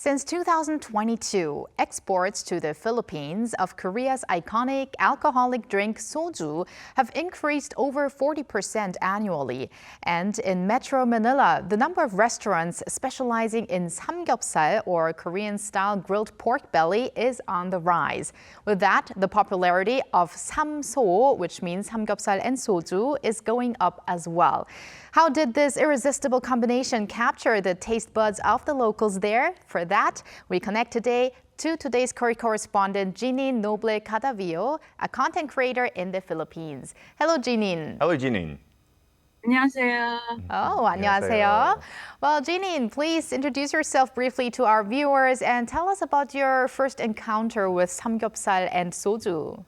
Since 2022, exports to the Philippines of Korea's iconic alcoholic drink soju have increased over 40% annually. And in Metro Manila, the number of restaurants specializing in samgyeopsal, or Korean-style grilled pork belly, is on the rise. With that, the popularity of samso, which means samgyeopsal and soju, is going up as well. How did this irresistible combination capture the taste buds of the locals there? For that, we connect today to today's K-Correspondent Ginyn Noble Cadavillo, a content creator in the Philippines. Hello, Ginyn. Hello, Ginyn. 안녕하세요. Oh, 안녕하세요. Well, Ginyn, please introduce yourself briefly to our viewers and tell us about your first encounter with samgyeopsal and soju.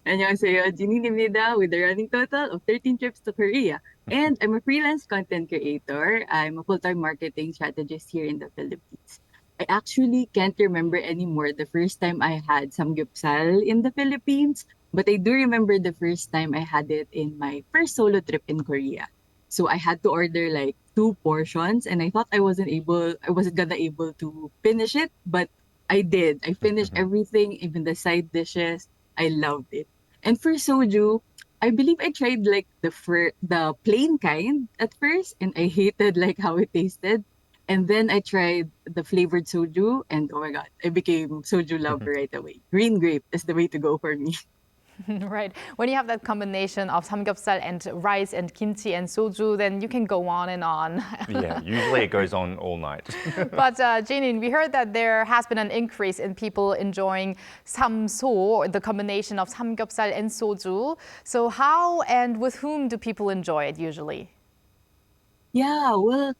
안녕하세요. Ginyn입니다 with a running total of 13 trips to Korea. And I'm a freelance content creator. I'm a full-time marketing strategist here in the Philippines. I actually can't remember anymore the first time I had samgyeopsal in the Philippines, but I do remember the first time I had it in my first solo trip in Korea. So I had to order like 2 portions and I thought I wasn't gonna able to finish it, but I did. I finished everything, even the side dishes. I loved it. And for soju, I believe I tried like the plain kind at first, and I hated like how it tasted. And then I tried the flavored soju, and oh my god, I became soju lover right away. Green grape is the way to go for me. Right. When you have that combination of samgyeopsal and rice and kimchi and soju, then you can go on and on. Yeah, usually it goes on all night. But Ginyn, we heard that there has been an increase in people enjoying samso, the combination of samgyeopsal and soju. So how and with whom do people enjoy it usually? Yeah, well,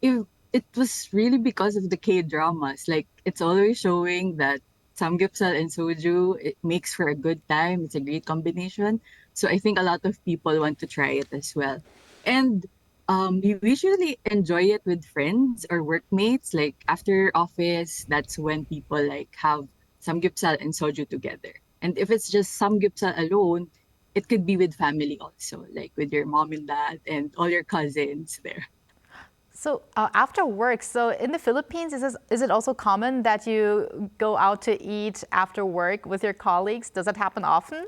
if it was really because of the K-dramas. Like, it's always showing that samgyeopsal and soju, it makes for a good time. It's a great combination. So I think a lot of people want to try it as well. And you usually enjoy it with friends or workmates. Like, after office, that's when people like have samgyeopsal and soju together. And if it's just samgyeopsal alone, it could be with family also, like with your mom and dad and all your cousins there. So after work, so in the Philippines, is it also common that you go out to eat after work with your colleagues? Does that happen often?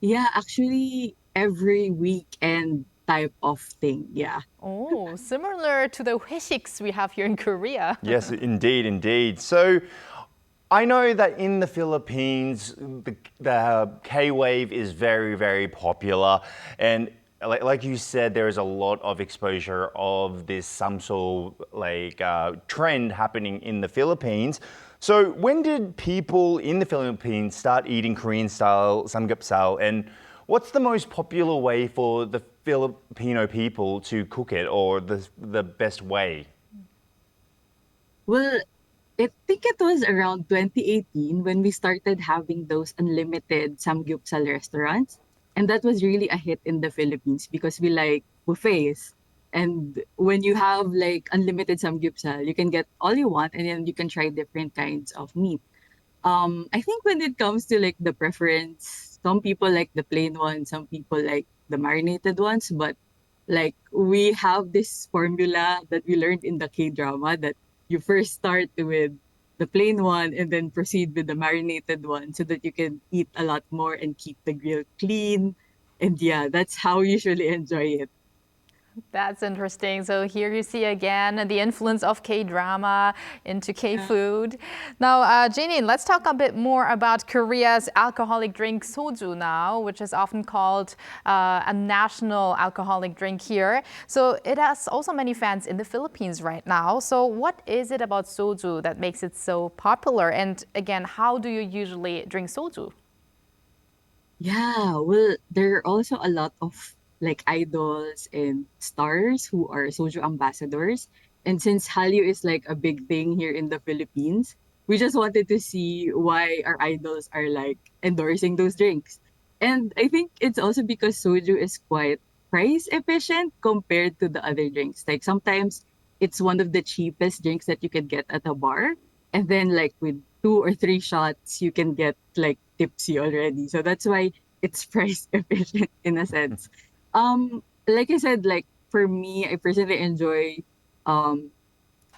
Yeah, actually, every weekend type of thing. Yeah. Oh, similar to the 회식s we have here in Korea. Yes, indeed, indeed. So I know that in the Philippines, the K-wave is very, very popular. And like you said, there is a lot of exposure of this samso trend happening in the Philippines. So when did people in the Philippines start eating Korean-style samgyeopsal, and what's the most popular way for the Filipino people to cook it, or the best way? Well, I think it was around 2018 when we started having those unlimited samgyeopsal restaurants. And that was really a hit in the Philippines because we like buffets. And when you have like unlimited samgyeopsal, you can get all you want and then you can try different kinds of meat. I think when it comes to like the preference, some people like the plain ones, some people like the marinated ones, but like we have this formula that we learned in the K-drama that you first start with the plain one and then proceed with the marinated one so that you can eat a lot more and keep the grill clean. And yeah, that's how we usually enjoy it. That's interesting. So here you see again the influence of K-drama into K-food. Now, Ginyn, let's talk a bit more about Korea's alcoholic drink soju now, which is often called a national alcoholic drink here. So it has also many fans in the Philippines right now. So what is it about soju that makes it so popular? And again, how do you usually drink soju? Yeah, well, there are also a lot of like idols and stars who are soju ambassadors. And since Hallyu is like a big thing here in the Philippines, we just wanted to see why our idols are like endorsing those drinks. And I think it's also because soju is quite price efficient compared to the other drinks. Like sometimes it's one of the cheapest drinks that you can get at a bar. And then like with 2 or 3 shots, you can get like tipsy already. So that's why it's price efficient in a sense. Like I said, like for me, I personally enjoy um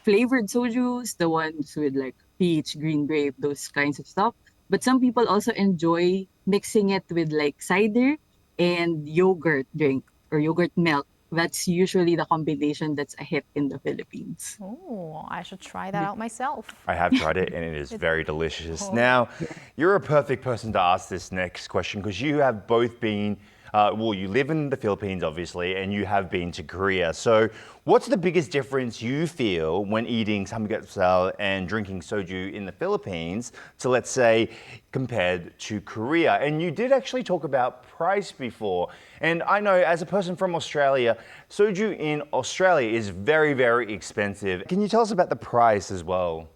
flavored sojus, the ones with like peach, green grape, those kinds of stuff. But some people also enjoy mixing it with like cider and yogurt drink or yogurt milk. That's usually the combination that's a hit in the Philippines. Oh, I should try that out myself. I have tried it and it is very delicious. Now, you're a perfect person to ask this next question because you have both been, you live in the Philippines obviously, and you have been to Korea. So, what's the biggest difference you feel when eating samgyeopsal and drinking soju in the Philippines to, let's say, compared to Korea? And you did actually talk about price before. And I know as a person from Australia, soju in Australia is very, very expensive. Can you tell us about the price as well?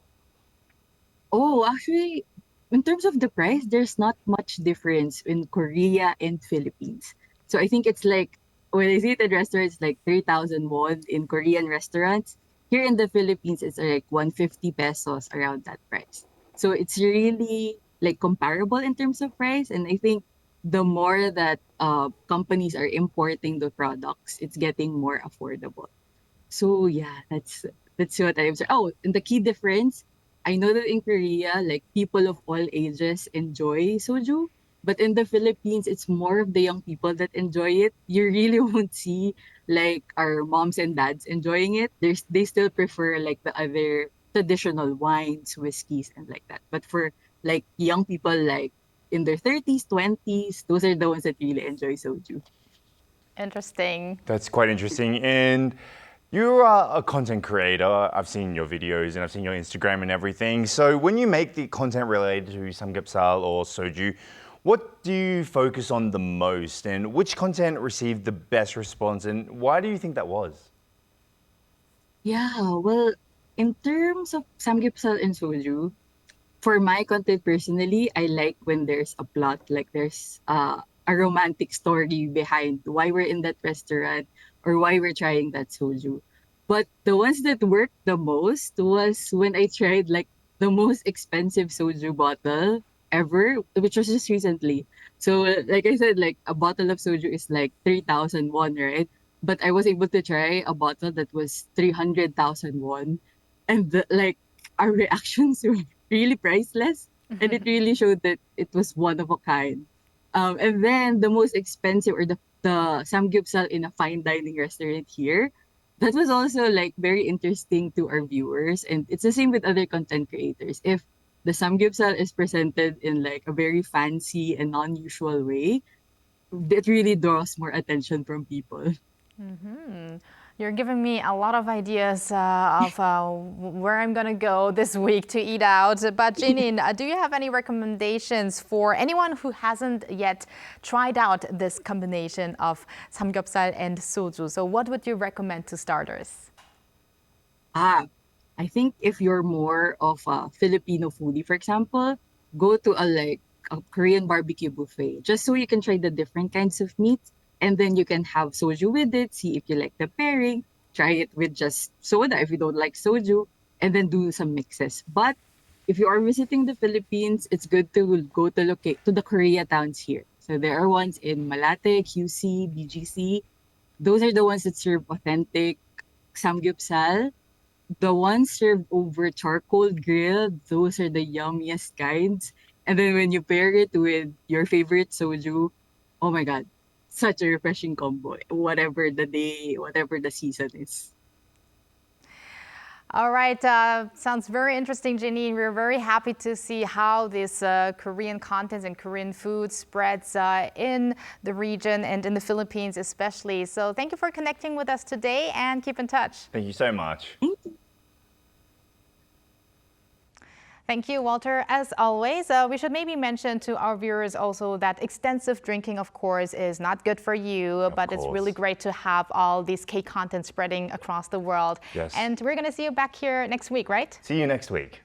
Oh, actually, in terms of the price, there's not much difference in Korea and Philippines. So I think it's like when I see it at restaurants, like 3,000 won in Korean restaurants. Here in the Philippines, it's like 150 pesos around that price. So it's really like comparable in terms of price. And I think the more that companies are importing the products, it's getting more affordable. So yeah, that's what I observed. Oh, and the key difference, I know that in Korea, like people of all ages enjoy soju, but in the Philippines, it's more of the young people that enjoy it. You really won't see like our moms and dads enjoying it. They still prefer like the other traditional wines, whiskeys, and like that. But for like young people like in their 30s, 20s, those are the ones that really enjoy soju. Interesting. That's quite interesting. And you are a content creator. I've seen your videos and I've seen your Instagram and everything. So when you make the content related to samgyeopsal or soju, what do you focus on the most and which content received the best response and why do you think that was? Yeah, well, in terms of samgyeopsal and soju, for my content personally, I like when there's a plot, like there's a romantic story behind why we're in that restaurant or why we're trying that soju. But the ones that worked the most was when I tried like the most expensive soju bottle ever, which was just recently. So like I said, like a bottle of soju is like 3,000 won, right? But I was able to try a bottle that was 300,000 won. And like our reactions were really priceless. And it really showed that it was one of a kind. And then the most expensive or the samgyeopsal in a fine dining restaurant here, that was also like very interesting to our viewers. And it's the same with other content creators. If the samgyeopsal is presented in like a very fancy and non-usual way, it really draws more attention from people. You're giving me a lot of ideas of where I'm going to go this week to eat out. But Ginyn, do you have any recommendations for anyone who hasn't yet tried out this combination of samgyeopsal and soju? So what would you recommend to starters? I think if you're more of a Filipino foodie, for example, go to a Korean barbecue buffet just so you can try the different kinds of meats and then you can have soju with it, see if you like the pairing, try it with just soda if you don't like soju, and then do some mixes. But if you are visiting the Philippines, it's good to go to locate to the Korea towns here. So there are ones in Malate, QC, BGC. Those are the ones that serve authentic samgyeopsal. The ones served over charcoal grill, those are the yummiest kinds. And then when you pair it with your favorite soju, oh my God, such a refreshing combo, whatever the day, whatever the season is. All right, sounds very interesting, Ginyn. We're very happy to see how this Korean content and Korean food spreads in the region and in the Philippines especially. So thank you for connecting with us today and keep in touch. Thank you so much. Thank you, Walter. As always, we should maybe mention to our viewers also that extensive drinking, of course, is not good for you, but it's really great to have all these K content spreading across the world. Yes. And we're going to see you back here next week, right? See you next week.